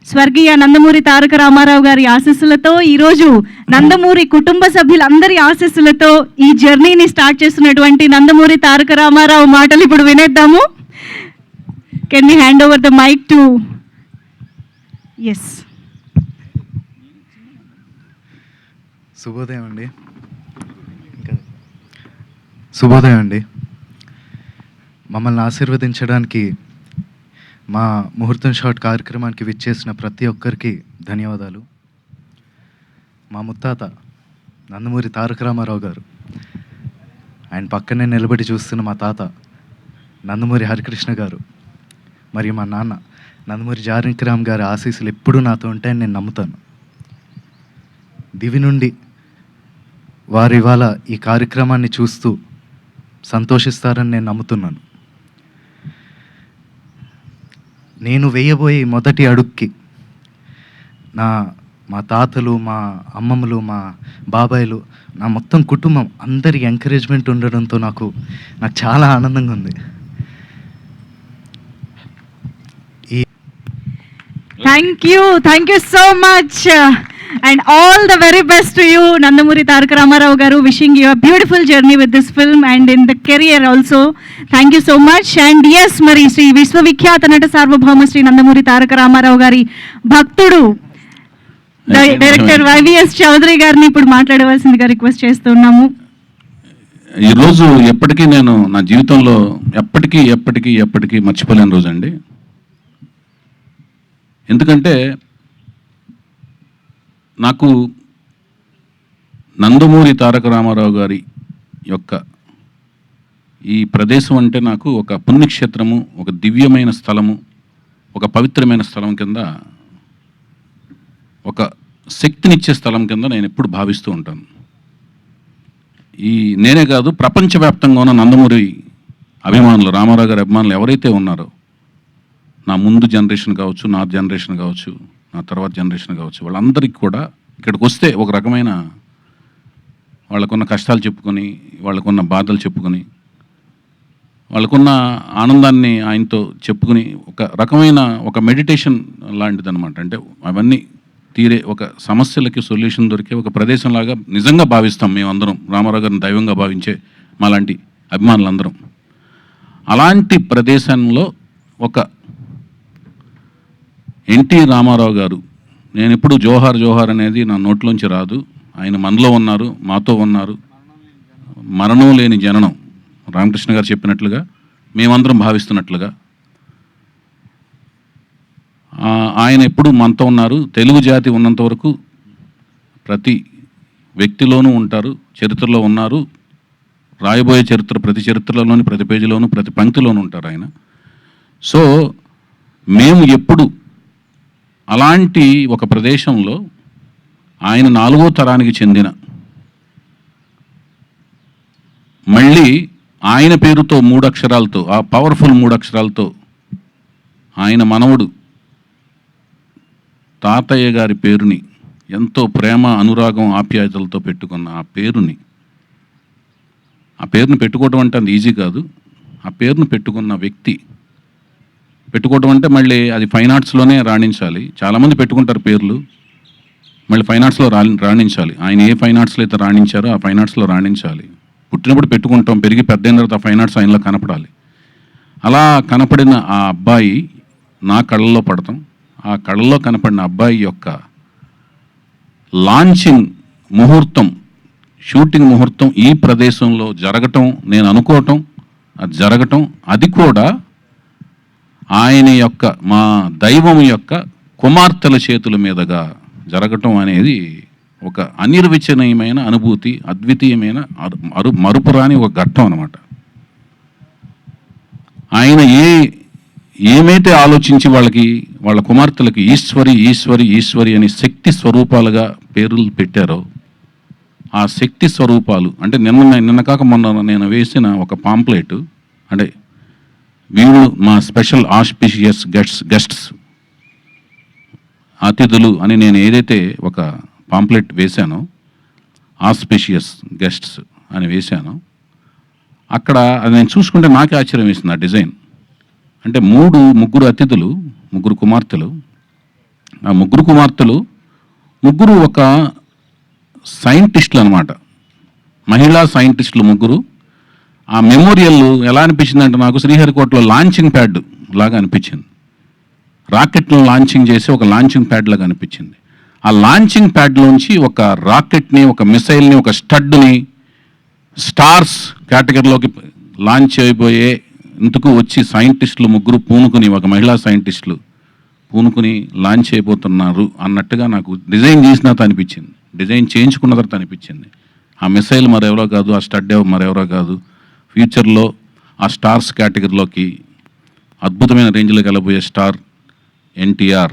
స్వర్గీయ నందమూరి తారక రామారావు గారి ఆశీస్సులతో ఈరోజు నందమూరి కుటుంబ సభ్యులందరి ఆశీస్సులతో ఈ జర్నీని స్టార్ట్ చేస్తున్నటువంటి నందమూరి తారక రామారావు మాటలు ఇప్పుడు వినేద్దాము. Can we hand over the mike to S. శుభోదయం అండి. మమ్మల్ని ఆశీర్వదించడానికి మా ముహూర్తం షాట్ కార్యక్రమానికి విచ్చేసిన ప్రతి ఒక్కరికి ధన్యవాదాలు. మా ముత్తాత నందమూరి తారక రామారావు గారు, ఆయన పక్కనే నిలబడి చూస్తున్న మా తాత నందమూరి హరికృష్ణ గారు, మరియు మా నాన్న నందమూరి జానకిరామ్ గారి ఆశీస్సులు ఎప్పుడూ నాతో ఉంటాయని నేను నమ్ముతాను. దివి నుండి వారు ఇవాళ ఈ కార్యక్రమాన్ని చూస్తూ సంతోషిస్తారని నేను నమ్ముతున్నాను. నేను వేయబోయే మొదటి అడుగుకి మా తాతలు, మా అమ్మమ్మలు, మా బాబాయిలు, నా మొత్తం కుటుంబం అందరి ఎంకరేజ్మెంట్ ఉండడంతో నాకు చాలా ఆనందంగా ఉంది. Thank you so much and all the very best to you, Nandamuri Taraka Ramarao garu. Wishing you a beautiful journey with this film and in the career also. Thank you so much. And yes, Mari Sri Vishwavikhyata Nata Sarvabhauma Sri Nandamuri Taraka Ramarao gari భక్తుడు director YVS Chowdary గారిని ఇప్పుడు మాట్లాడవలసిందిగా request చేస్తున్నాము. ఈరోజు ఎప్పటికీ నేను నా జీవితంలో ఎప్పటికీ మర్చిపోలేని రోజు అండి. ఎందుకంటే నాకు నందమూరి తారక రామారావు గారి యొక్క ఈ ప్రదేశం అంటే నాకు ఒక పుణ్యక్షేత్రము, ఒక దివ్యమైన స్థలము, ఒక పవిత్రమైన స్థలం కింద, ఒక శక్తినిచ్చే స్థలం కింద నేను ఎప్పుడు భావిస్తూ ఉంటాను. నేనే కాదు, ప్రపంచవ్యాప్తంగా ఉన్న నందమూరి అభిమానులు, రామారావు గారి అభిమానులు ఎవరైతే ఉన్నారో, నా ముందు జనరేషన్ కావచ్చు, నా జనరేషన్ కావచ్చు, నా తర్వాత జనరేషన్ కావచ్చు, వాళ్ళందరికీ కూడా ఇక్కడికి వస్తే ఒక రకమైన వాళ్ళకున్న కష్టాలు చెప్పుకొని, వాళ్ళకున్న బాధలు చెప్పుకొని, వాళ్ళకున్న ఆనందాన్ని ఆయనతో చెప్పుకుని ఒక రకమైన ఒక మెడిటేషన్ లాంటిది అనమాట. అంటే అవన్నీ తీరే ఒక సమస్యలకి సొల్యూషన్ దొరికే ఒక ప్రదేశంలాగా నిజంగా భావిస్తాం మేమందరం, రామారావు గారిని దైవంగా భావించే మాలాంటి అభిమానులందరం. అలాంటి ప్రదేశంలో ఒక ఎన్టీ రామారావు గారు, నేను ఎప్పుడు జోహార్ అనేది నా నోట్లోంచి రాదు. ఆయన మనలో ఉన్నారు, మాతో ఉన్నారు. మరణం లేని జననం, రామకృష్ణ గారు చెప్పినట్లుగా, మేమందరం భావిస్తున్నట్లుగా ఆయన ఎప్పుడు మనతో ఉన్నారు. తెలుగు జాతి ఉన్నంత వరకు ప్రతి వ్యక్తిలోనూ ఉంటారు, చరిత్రలో ఉన్నారు. రాయబోయే ప్రతి చరిత్రలోని ప్రతి పేజీలోనూ ప్రతి పంక్తిలోనూ ఉంటారు ఆయన. సో మేము ఎప్పుడు అలాంటి ఒక ప్రదేశంలో ఆయన 4వ తరానికి చెందిన, మళ్ళీ ఆయన పేరుతో 3 అక్షరాలతో, ఆ పవర్ఫుల్ 3 అక్షరాలతో ఆయన మనవడు తాతయ్య గారి పేరుని ఎంతో ప్రేమ, అనురాగం, ఆప్యాయతలతో పెట్టుకున్న ఆ పేరుని పెట్టుకోవడం అంటే అది ఈజీ కాదు. ఆ పేరును పెట్టుకున్న వ్యక్తి, పెట్టుకోవడం అంటే మళ్ళీ అది ఫైన్ ఆర్ట్స్లోనే రాణించాలి. చాలామంది పెట్టుకుంటారు పేర్లు, మళ్ళీ ఫైన్ ఆర్ట్స్లో రాణించాలి. ఆయన ఏ ఫైన్ ఆర్ట్స్లో అయితే రాణించారో ఆ ఫైన్ ఆర్ట్స్లో రాణించాలి. పుట్టినప్పుడు పెట్టుకుంటాం, పెరిగి పెద్ద అయిన తర్వాత ఆ ఫైన్ ఆర్ట్స్ ఆయనలో కనపడాలి. అలా కనపడిన ఆ అబ్బాయి నా కళ్ళల్లో పడతాం. ఆ కళ్ళల్లో కనపడిన అబ్బాయి యొక్క లాంచింగ్ ముహూర్తం, షూటింగ్ ముహూర్తం ఈ ప్రదేశంలో జరగటం, నేను అనుకోవటం, అది జరగటం, అది కూడా ఆయన యొక్క, మా దైవం యొక్క కుమార్తెల చేతుల మీదుగా జరగటం అనేది ఒక అనిర్వచనీయమైన అనుభూతి, అద్వితీయమైన మరుపురాని ఒక ఘట్టం అన్నమాట. ఆయన ఏమైతే ఆలోచించి వాళ్ళ కుమార్తెలకి ఈశ్వరి అని శక్తి స్వరూపాలుగా పేర్లు పెట్టారో, ఆ శక్తి స్వరూపాలు అంటే నిన్న కాక మొన్న నేను వేసిన ఒక పాంప్లెట్, అంటే వీళ్ళు మా స్పెషల్ ఆస్పిషియస్ గెస్ట్స్, అతిథులు అని నేను ఏదైతే ఒక పాంప్లెట్ వేశానో, ఆస్పిషియస్ గెస్ట్స్ అని వేశానో, అక్కడ అది నేను చూసుకుంటే నాకే ఆశ్చర్యం వేసింది ఆ డిజైన్. అంటే ముగ్గురు అతిథులు, ముగ్గురు కుమార్తెలు ఆ ముగ్గురు కుమార్తెలు ముగ్గురు ఒక సైంటిస్టులు అనమాట, మహిళా సైంటిస్టులు ముగ్గురు. ఆ మెమోరియల్ ఎలా అనిపించింది అంటే నాకు శ్రీహరికోటలో లాంచింగ్ ప్యాడ్ లాగా అనిపించింది. రాకెట్ను లాంచింగ్ చేసి ఒక లాంచింగ్ ప్యాడ్ లాగా అనిపించింది. ఆ లాంచింగ్ ప్యాడ్లోంచి ఒక రాకెట్ని, ఒక మిసైల్ని, ఒక స్టడ్ని స్టార్స్ కేటగిరీలోకి లాంచ్ అయిపోయే ఇందుకు వచ్చి సైంటిస్టులు ముగ్గురు పూనుకుని, ఒక మహిళా సైంటిస్టులు పూనుకుని లాంచ్ అయిపోతున్నారు అన్నట్టుగా నాకు డిజైన్ చేసిన తర్వాత అనిపించింది, డిజైన్ చేయించుకున్న తర్వాత అనిపించింది. ఆ మిసైల్ మరెవరో కాదు, ఆ స్టడ్ మరెవరో కాదు, ఫ్యూచర్లో ఆ స్టార్స్ కేటగిరీలోకి అద్భుతమైన రేంజ్లోకి వెళ్ళబోయే స్టార్ ఎన్టీఆర్,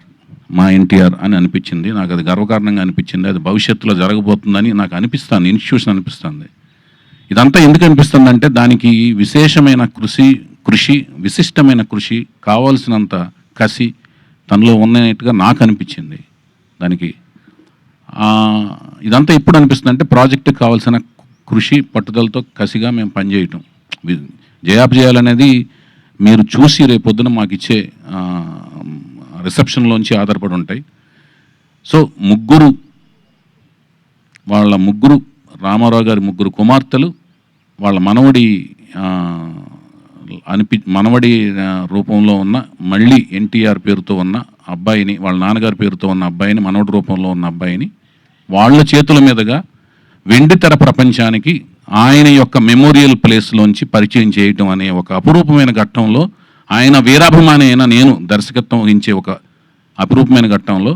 మా ఎన్టీఆర్ అని అనిపించింది. నాకు అది గర్వకారణంగా అనిపించింది. అది భవిష్యత్తులో జరగబోతుందని నాకు అనిపిస్తుంది, ఇన్స్టిట్యూషన్ అనిపిస్తుంది. ఇదంతా ఎందుకు అనిపిస్తుంది అంటే దానికి విశేషమైన కృషి విశిష్టమైన కృషి, కావాల్సినంత కసి తనలో ఉన్నట్టుగా నాకు అనిపించింది. దానికి ఇదంతా ఎప్పుడు అనిపిస్తుంది అంటే ప్రాజెక్టుకి కావాల్సిన కృషి, పట్టుదలతో కసిగా మేము పనిచేయటం, జయాపజయాలనేది మీరు చూసి రేపొద్దున మాకు ఇచ్చే రిసెప్షన్లోంచి ఆధారపడి ఉంటాయి. సో ముగ్గురు రామారావు గారి ముగ్గురు కుమార్తెలు, వాళ్ళ మనవడి రూపంలో ఉన్న మళ్ళీ ఎన్టీఆర్ పేరుతో ఉన్న అబ్బాయిని, వాళ్ళ నాన్నగారి పేరుతో ఉన్న అబ్బాయిని, మనవడి రూపంలో ఉన్న అబ్బాయిని వాళ్ళ చేతుల మీదుగా వెండితెర ప్రపంచానికి ఆయన యొక్క మెమోరియల్ ప్లేస్లోంచి పరిచయం చేయటం అనే ఒక అపురూపమైన ఘట్టంలో, ఆయన వీరాభిమాని అయిన నేను దర్శకత్వం వహించే ఒక అపురూపమైన ఘట్టంలో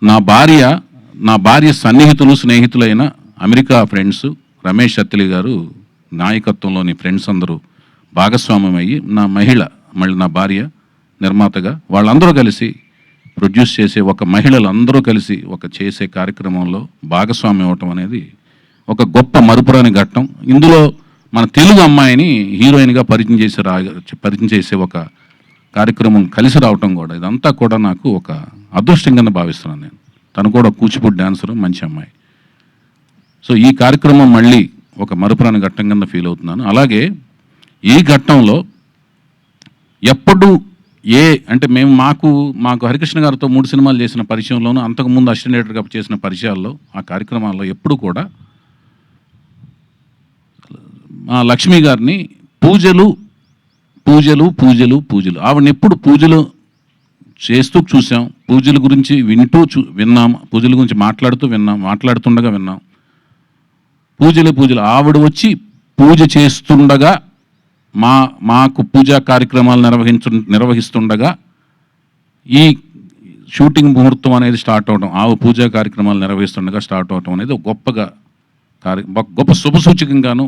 నా భార్య సన్నిహితులు, స్నేహితులైన అమెరికా ఫ్రెండ్స్ రమేష్ అత్తిలి గారు నాయకత్వంలోని ఫ్రెండ్స్ అందరూ భాగస్వామ్యం అయ్యి, మళ్ళీ నా భార్య నిర్మాతగా వాళ్ళందరూ కలిసి ప్రొడ్యూస్ చేసే, ఒక మహిళలందరూ కలిసి ఒక చేసే కార్యక్రమంలో భాగస్వామ్యం అవటం అనేది ఒక గొప్ప మరుపురాని ఘట్టం. ఇందులో మన తెలుగు అమ్మాయిని హీరోయిన్గా పరిచయం చేసే ఒక కార్యక్రమం కలిసి రావటం కూడా, ఇదంతా కూడా నాకు ఒక అదృష్టం కింద భావిస్తున్నాను నేను. తను కూడా కూచిపూడి డాన్సరు, మంచి అమ్మాయి. సో ఈ కార్యక్రమం మళ్ళీ ఒక మరుపురాని ఘట్టం కింద ఫీల్ అవుతున్నాను. అలాగే ఈ ఘట్టంలో ఎప్పుడు అంటే మాకు హరికృష్ణ గారితో 3 సినిమాలు చేసిన పరిచయంలోనూ, అంతకుముందు అసిస్టెంట్ డైరెక్టర్గా చేసిన పరిచయాల్లో, ఆ కార్యక్రమాల్లో ఎప్పుడు కూడా మా లక్ష్మి గారిని పూజలు ఆవిడని ఎప్పుడు పూజలు చేస్తూ చూసాం, పూజల గురించి విన్నాం, పూజల గురించి మాట్లాడుతుండగా విన్నాం. పూజలు ఆవిడ వచ్చి పూజ చేస్తుండగా మాకు పూజా కార్యక్రమాలు నిర్వహిస్తుండగా ఈ షూటింగ్ ముహూర్తం అనేది స్టార్ట్ అవడం, పూజా కార్యక్రమాలు నిర్వహిస్తుండగా స్టార్ట్ అవడం అనేది గొప్ప శుభసూచకంగాను,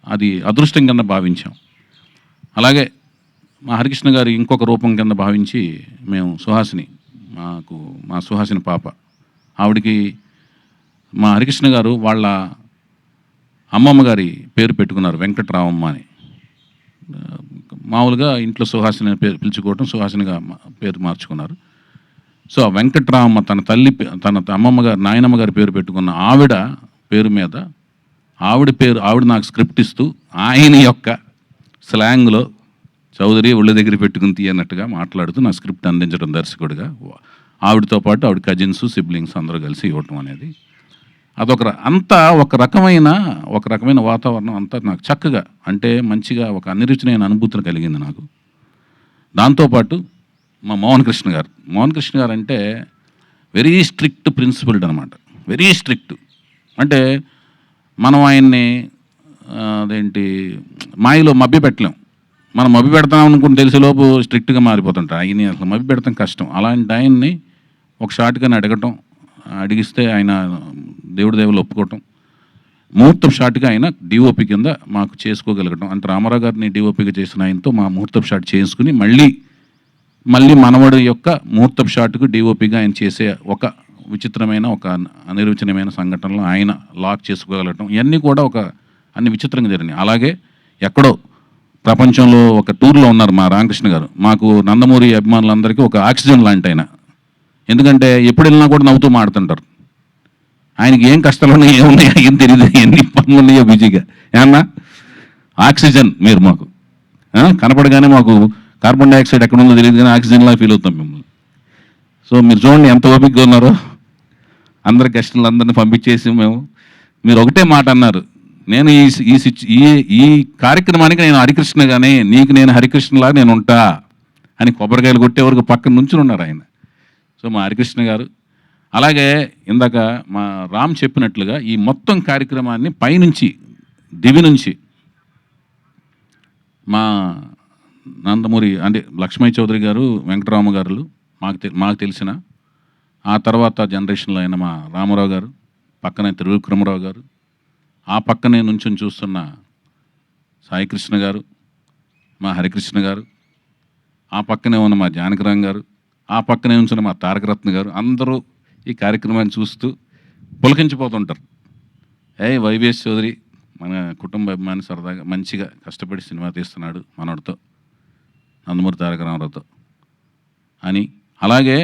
అది అదృష్టం కింద భావించాం. అలాగే మా హరికృష్ణ గారి ఇంకొక రూపం కింద భావించి మేము మా సుహాసిని పాప, ఆవిడికి మా హరికృష్ణ గారు వాళ్ళ అమ్మమ్మ గారి పేరు పెట్టుకున్నారు, వెంకటరామమ్మ అని. మామూలుగా ఇంట్లో సుహాసిని పేరు పిలుచుకోవటం, సుహాసినిగా పేరు మార్చుకున్నారు. సో ఆ వెంకటరామమ్మ తన అమ్మమ్మ గారు, నాయనమ్మ గారి పేరు పెట్టుకున్న ఆవిడ పేరు మీద ఆవిడ నాకు స్క్రిప్ట్ ఇస్తూ ఆయన యొక్క స్లాంగ్లో చౌదరి ఒళ్ళ దగ్గర పెట్టుకుని తీయనట్టుగా మాట్లాడుతూ నా స్క్రిప్ట్ అందించడం దర్శకుడిగా, ఆవిడతో పాటు ఆవిడ కజిన్స్, సిబ్లింగ్స్ అందరూ కలిసి ఇవ్వటం అనేది అంతా ఒక రకమైన వాతావరణం అంతా నాకు చక్కగా, అంటే మంచిగా ఒక అనిరుచినైన అనుభూతిని కలిగింది నాకు. దాంతోపాటు మా మోహన్ కృష్ణ గారు అంటే వెరీ స్ట్రిక్ట్ ప్రిన్సిపల్డ్ అనమాట, వెరీ స్ట్రిక్ట్. అంటే మనం ఆయన్ని మాయలో మభ్య పెట్టలేం. మనం మభ్య పెడతాం అనుకుని తెలిసేలోపు స్ట్రిక్ట్గా మారిపోతుంటారు. ఆయన్ని అసలు మభ్య పెడతాం కష్టం. అలాంటి ఆయన్ని ఒక షాట్గానే అడిగిస్తే ఆయన దేవుళ్ళు ఒప్పుకోవటం, ముహూర్తం షాట్గా ఆయన డిఓపి కింద మాకు చేసుకోగలగటం. అంటే రామారావు గారిని డిఓపిగా చేసిన ఆయనతో మా ముహూర్తం షాట్ చేసుకుని మళ్ళీ మనవడి యొక్క ముహూర్తం షాట్కు డిఓపిగా ఆయన చేసే ఒక విచిత్రమైన, ఒక అనిర్వచనమైన సంఘటనలో ఆయన లాక్ చేసుకోగలగటం, ఇవన్నీ కూడా అన్ని విచిత్రంగా జరిగినాయి. అలాగే ఎక్కడో ప్రపంచంలో ఒక టూర్లో ఉన్నారు మా రామకృష్ణ గారు. మాకు నందమూరి అభిమానులందరికీ ఒక ఆక్సిజన్ లాంటి ఆయన. ఎందుకంటే ఎప్పుడు వెళ్ళినా కూడా నవ్వుతూ మాడుతుంటారు. ఆయనకి ఏం కష్టాలు ఉన్నాయి, ఏమున్నాయో ఏం తెలియదు, ఎన్ని పనులు ఉన్నాయో బిజీగా. ఏమన్నా ఆక్సిజన్ మీరు మాకు కనపడగానే మాకు కార్బన్ డైఆక్సైడ్ ఎక్కడ ఉందో తెలియదు కానీ ఆక్సిజన్లా ఫీల్ అవుతాం మిమ్మల్ని. సో మీరు చూడండి ఎంత ఓపికగా ఉన్నారో. అందరి గెస్టులు అందరిని పంపించేసి మీరు ఒకటే మాట అన్నారు, నేను ఈ కార్యక్రమానికి నేను హరికృష్ణగానే, నీకు నేను హరికృష్ణలా నేను ఉంటా అని కొబ్బరికాయలు కొట్టే వరకు పక్కన నుంచుని ఉన్నారు ఆయన. సో మా హరికృష్ణ గారు, అలాగే ఇందాక మా రామ్ చెప్పినట్లుగా ఈ మొత్తం కార్యక్రమాన్ని పైనుంచి దివి నుంచి మా నందమూరి అంటే లక్ష్మయ్య చౌదరి గారు, వెంకటరామ గారు మాకు తెలిసిన, ఆ తర్వాత జనరేషన్లో అయిన మా రామారావు గారు, పక్కనే త్రివిక్రమరావు గారు, ఆ పక్కనే నుంచి చూస్తున్న సాయికృష్ణ గారు, మా హరికృష్ణ గారు, ఆ పక్కనే ఉన్న మా జానకిరామ్ గారు, ఆ పక్కనే ఉంచిన మా తారకరత్న గారు, అందరూ ఈ కార్యక్రమాన్ని చూస్తూ పులకించిపోతుంటారు. వైవిఎస్ చౌదరి మన కుటుంబ అభిమాని, సరదాగా మంచిగా కష్టపడి సినిమా తీస్తున్నాడు మనోడితో, నందమూరి తారక రామారావుతో అని. అలాగే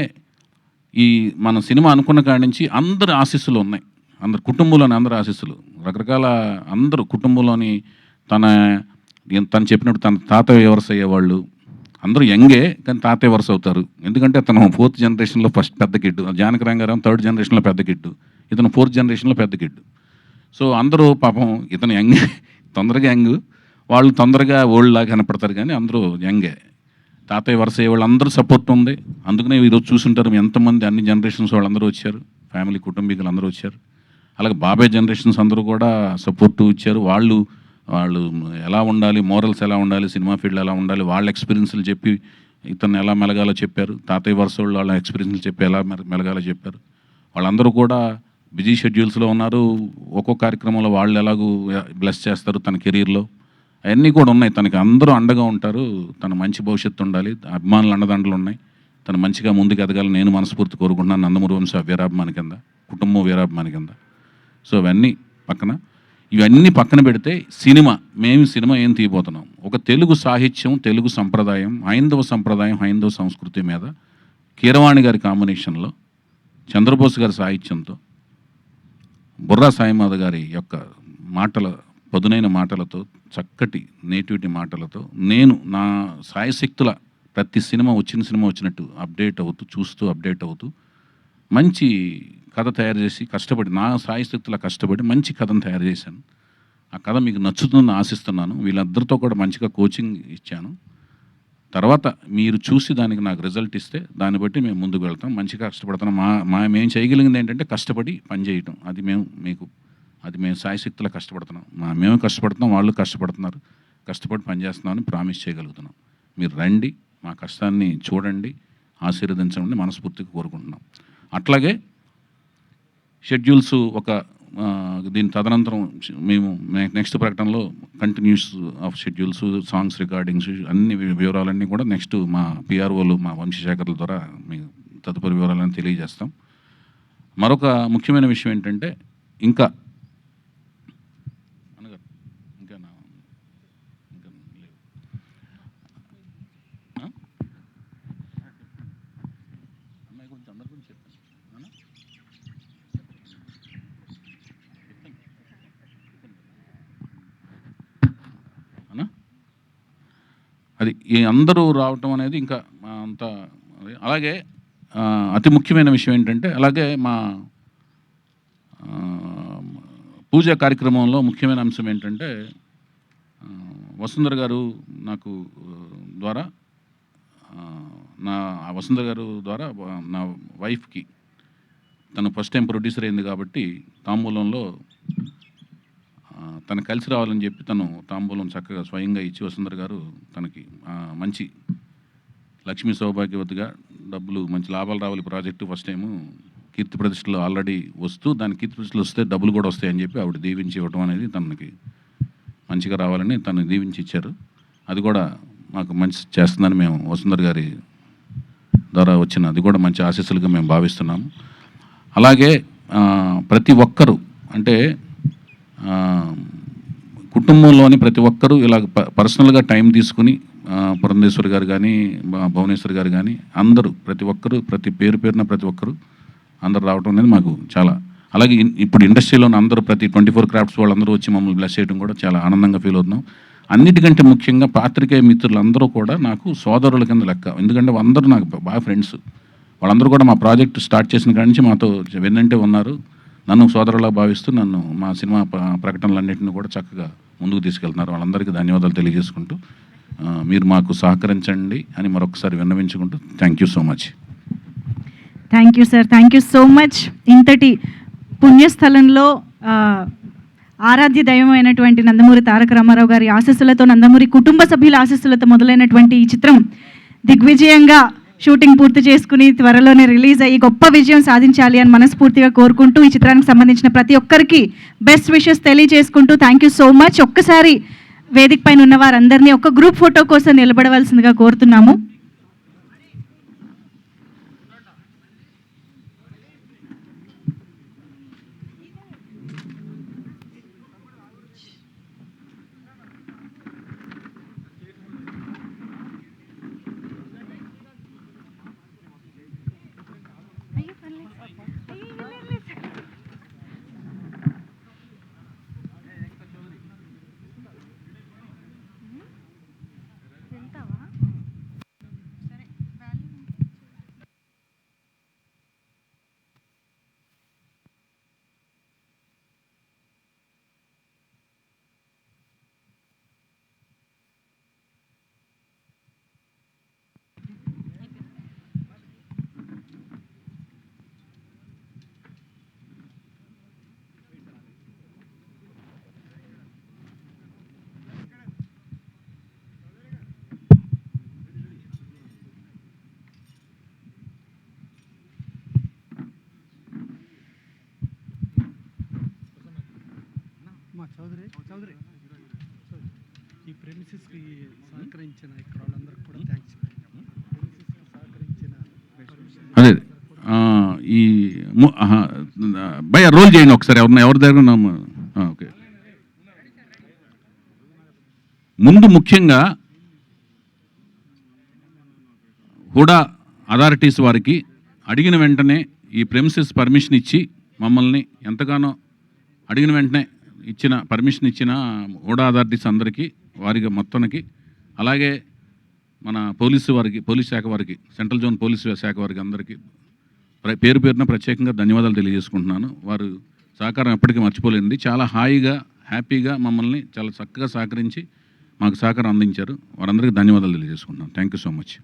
ఈ మన సినిమా అనుకున్న కాడి నుంచి అందరి ఆశీస్సులు ఉన్నాయి, అందరు కుటుంబంలోని అందరి ఆశీస్సులు, రకరకాల అందరూ కుటుంబంలోని తను చెప్పినట్టు తన తాతయ్య వరుస అయ్యేవాళ్ళు అందరూ యంగే, కానీ తాతయ్య వరుస అవుతారు. ఎందుకంటే తను 4th జనరేషన్లో ఫస్ట్ పెద్ద కిడ్, జానకిరామ్ గారు 3rd జనరేషన్లో పెద్ద కిడ్, ఇతను 4th జనరేషన్లో పెద్ద కిడ్. సో అందరూ పాపం ఇతను యంగ్, తొందరగా యంగ్, వాళ్ళు తొందరగా ఓల్డ్ లాగా కనపడతారు, కానీ అందరూ యంగే. తాతయ్య వరుస అయ్యేవాళ్ళు అందరూ సపోర్ట్ ఉంది. అందుకనే ఈరోజు చూసుంటారు ఎంతమంది అన్ని జనరేషన్స్ వాళ్ళందరూ వచ్చారు, ఫ్యామిలీ కుటుంబీకులు అందరూ వచ్చారు. అలాగే బాబాయ్ జనరేషన్స్ అందరూ కూడా సపోర్టు ఇచ్చారు. వాళ్ళు ఎలా ఉండాలి, మోరల్స్ ఎలా ఉండాలి, సినిమా ఫీల్డ్ ఎలా ఉండాలి, వాళ్ళ ఎక్స్పీరియన్స్లు చెప్పి ఇతను ఎలా మెలగాలో చెప్పారు. తాతయ్య వరుస వాళ్ళు వాళ్ళ ఎక్స్పీరియన్స్లు చెప్పి ఎలా మెలగాలో చెప్పారు. వాళ్ళందరూ కూడా బిజీ షెడ్యూల్స్లో ఉన్నారు. ఒక్కో కార్యక్రమంలో వాళ్ళు ఎలాగూ బ్లెస్ చేస్తారు తన కెరీర్లో, అవన్నీ కూడా ఉన్నాయి. తనకి అందరూ అండగా ఉంటారు. తన మంచి భవిష్యత్తు ఉండాలి, అభిమానులు అండదండలు ఉన్నాయి. తను మంచిగా ముందుకు ఎదగాలని నేను మనస్ఫూర్తి కోరుకుంటున్నాను. నందమూరి వంశ వీరాభిమాని కింద, కుటుంబం వీరాభిమాని కింద. సో ఇవన్నీ పక్కన పెడితే మేము సినిమా ఏం తీయబోతున్నాం, ఒక తెలుగు సాహిత్యం, తెలుగు సంప్రదాయం, హైందవ సంప్రదాయం, హైందవ సంస్కృతి మీద కీరవాణి గారి కాంబినేషన్లో, చంద్రబోస్ గారి సాహిత్యంతో, బుర్రా సాయిమాధ గారి యొక్క పదునైన మాటలతో, చక్కటి నేటివిటీ మాటలతో నేను నా సాయశక్తుల ప్రతి వచ్చిన సినిమా వచ్చినట్టు అప్డేట్ అవుతూ మంచి కథ తయారు చేసి కష్టపడి, నా సాయశక్తుల కష్టపడి మంచి కథను తయారు చేశాను. ఆ కథ మీకు నచ్చుతుందని ఆశిస్తున్నాను. వీళ్ళందరితో కూడా మంచిగా కోచింగ్ ఇచ్చాను. తర్వాత మీరు చూసి దానికి నాకు రిజల్ట్ ఇస్తే దాన్ని బట్టి మేము ముందుకు వెళ్తాం. మంచిగా కష్టపడతాం. మేము చేయగలిగింది ఏంటంటే కష్టపడి పనిచేయటం. అది మేము సాయశక్తులా కష్టపడుతున్నాం. మేము కష్టపడుతున్నాం, వాళ్ళు కష్టపడుతున్నారు. కష్టపడి పనిచేస్తున్నామని ప్రామిస్ చేయగలుగుతున్నాం. మీరు రండి, మా కష్టాన్ని చూడండి, ఆశీర్వదించండి మనస్ఫూర్తిగా కోరుకుంటున్నాం. అట్లాగే షెడ్యూల్స్ దీని తదనంతరం మేము నెక్స్ట్ ప్రకటనలో continuous of schedules, songs recordings, అన్ని వివరాలన్నీ కూడా నెక్స్ట్ మా పిఆర్ఓలు, మా వంశశేఖర్ల ద్వారా మీకు తదుపరి వివరాలన్నీ తెలియజేస్తాం. మరొక ముఖ్యమైన విషయం ఏంటంటే ఇంకా అది అందరూ రావటం అనేది ఇంకా అంత. అలాగే అతి ముఖ్యమైన విషయం ఏంటంటే, అలాగే మా పూజా కార్యక్రమంలో ముఖ్యమైన అంశం ఏంటంటే, వసుంధర గారు ద్వారా నా వైఫ్కి, తను ఫస్ట్ టైం ప్రొడ్యూసర్ అయింది కాబట్టి తాంబూలంలో తను కలిసి రావాలని చెప్పి తను తాంబూలం చక్కగా స్వయంగా ఇచ్చి, వసుంధర గారు తనకి మంచి లక్ష్మీ సౌభాగ్యవతిగా డబ్బులు, మంచి లాభాలు రావాలి ప్రాజెక్టు ఫస్ట్ టైము కీర్తి ప్రతిష్టలు ఆల్రెడీ వస్తూ, దాని కీర్తి ప్రతిష్టలు వస్తే డబ్బులు కూడా వస్తాయని చెప్పి ఆవిడ దీవించి ఇవ్వడం అనేది తనకి మంచిగా రావాలని తను దీవించి ఇచ్చారు. అది కూడా మాకు మంచి చేస్తుందని మేము వసుంధర గారి ద్వారా వచ్చిన అది కూడా మంచి ఆశీస్సులుగా మేము భావిస్తున్నాము. అలాగే ప్రతి ఒక్కరూ అంటే కుటుంబంలోని ప్రతి ఒక్కరూ ఇలా పర్సనల్గా టైం తీసుకుని, పురంధేశ్వరి గారు కానీ, భువనేశ్వరి గారు కానీ, అందరూ ప్రతి ఒక్కరూ పేరున ప్రతి ఒక్కరూ అందరూ రావడం అనేది మాకు చాలా, అలాగే ఇప్పుడు ఇండస్ట్రీలో అందరూ ప్రతి 24 క్రాఫ్ట్స్ వాళ్ళందరూ వచ్చి మమ్మల్ని బ్లెస్ చేయడం కూడా చాలా ఆనందంగా ఫీల్ అవుతున్నాం. అన్నిటికంటే ముఖ్యంగా పాత్రికేయ మిత్రులందరూ కూడా నాకు సోదరుల కింద లెక్క. ఎందుకంటే అందరూ నాకు బాగా ఫ్రెండ్స్. వాళ్ళందరూ కూడా మా ప్రాజెక్ట్ స్టార్ట్ చేసిన కాడి నుంచి మాతో వెన్నంటే ఉన్నారు. నన్ను సోదరులా భావిస్తూ నన్ను మా సినిమా ప్రకటనలన్నింటినీ కూడా చక్కగా ముందుకు తీసుకెళ్తున్నారు. వాళ్ళందరికీ ధన్యవాదాలు తెలియజేసుకుంటూ మీరు మాకు సహకరించండి అని మరొకసారి విన్నవించుకుంటూ thank you so much. Thank you sir, thank you so much. ఇంతటి పుణ్యస్థలంలో ఆరాధ్య దైవమైనటువంటి నందమూరి తారక రామారావు గారి ఆశీస్సులతో, నందమూరి కుటుంబ సభ్యుల ఆశీస్సులతో మొదలైనటువంటి ఈ చిత్రం దిగ్విజయంగా షూటింగ్ పూర్తి చేసుకుని త్వరలోనే రిలీజ్ అయ్యి గొప్ప విజయం సాధించాలి అని మనస్ఫూర్తిగా కోరుకుంటూ ఈ చిత్రానికి సంబంధించిన ప్రతి ఒక్కరికి బెస్ట్ విషెస్ తెలియజేసుకుంటూ థ్యాంక్ యూ సో మచ్. ఒక్కసారి వేదిక పైన ఉన్న వారందరినీ ఒక గ్రూప్ ఫోటో కోసం నిలబడవలసిందిగా కోరుతున్నాము. చౌదరి ఈ ప్రెమిసెస్కి సహకరించిన ఇక్కడ వాళ్ళందరికీ కూడా థ్యాంక్స్. ప్రెమిసెస్కి సహకరించిన అదే ఈ భయ రోల్ చేయండి ఒకసారి. ఎవరి దగ్గర ఓకే. ముందు ముఖ్యంగా హుడా అథారిటీస్ వారికి అడిగిన వెంటనే ఈ ప్రెమిసెస్ పర్మిషన్ ఇచ్చి మమ్మల్ని ఎంతగానో అడిగిన వెంటనే పర్మిషన్ ఇచ్చిన హుడా అథారిటీస్ అందరికీ, వారికి మొత్తానికి, అలాగే మన పోలీస్ శాఖ వారికి, సెంట్రల్ జోన్ పోలీస్ శాఖ వారికి అందరికీ పేరు పేరున ప్రత్యేకంగా ధన్యవాదాలు తెలియజేసుకుంటున్నాను. వారు సహకారం ఎప్పటికీ మర్చిపోలేండి. చాలా హాయిగా హ్యాపీగా మమ్మల్ని చాలా చక్కగా సహకరించి మాకు సహకారం అందించారు. వారందరికీ ధన్యవాదాలు తెలియజేసుకుంటున్నాను. Thank you so much.